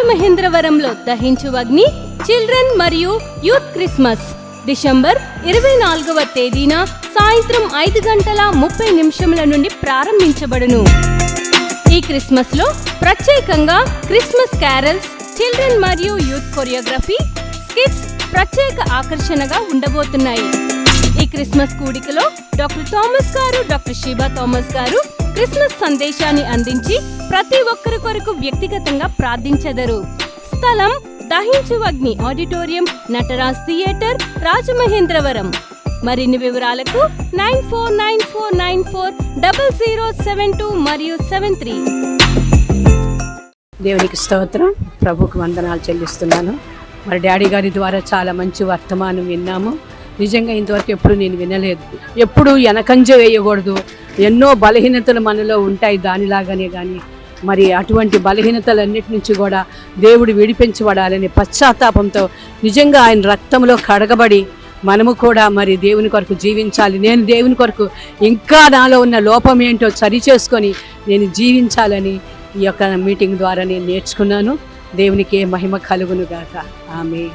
రాజమహేంద్రవరంలో దహించు అగ్ని చిల్డ్రన్ మరియు యూత్ క్రిస్మస్ డిసెంబర్ 24వ తేదీన సాయంత్రం 5:30 నుండి ప్రారంభించబడును. ఈ క్రిస్మస్ లో ప్రత్యేకంగా క్రిస్మస్ క్యారల్స్, చిల్డ్రన్ మరియు యూత్ కొరియోగ్రఫీ, స్కిట్స్ ప్రత్యేక ఆకర్షణగా ఉండబోతున్నాయి. ఈ క్రిస్మస్ కూడికలో డాక్టర్ థామస్ గారు, డాక్టర్ షీబా థామస్ గారు క్రిస్మస్ సందేశాన్ని అందించి ప్రతి ఒక్కరి కొరకు వ్యక్తిగతంగా ప్రార్థించెదరు. స్థలం దహించు అగ్ని ఆడిటోరియం, నటరాజ్ థియేటర్, రాజమహేంద్రవరం. మరిన్ని వివరాలకు 9494940072 మరియు 73. దేవునికి స్తోత్రం. ప్రభుకు వందనాలు చెల్లిస్తున్నాను. మరి డాడీ గారి ద్వారా చాలా మంచి వర్తమానం విన్నాము. నిజంగా ఇంతవరకు ఎప్పుడు నేను వినలేదు. ఎప్పుడు వెనకంజ వేయకూడదు. ఎన్నో బలహీనతలు మనలో ఉంటాయి దానిలాగానే, కానీ మరి అటువంటి బలహీనతలన్నిటి నుంచి కూడా దేవుడు విడిపించబడాలని పశ్చాత్తాపంతో నిజంగా ఆయన రక్తంలో కడగబడి మనము కూడా మరి దేవుని కొరకు జీవించాలి. నేను దేవుని కొరకు ఇంకా నాలో ఉన్న లోపం ఏంటో సరి చేసుకొని నేను జీవించాలని ఈ యొక్క మీటింగ్ ద్వారా నేను నేర్చుకున్నాను. దేవునికి మహిమ కలుగును గాక. ఆమేన్.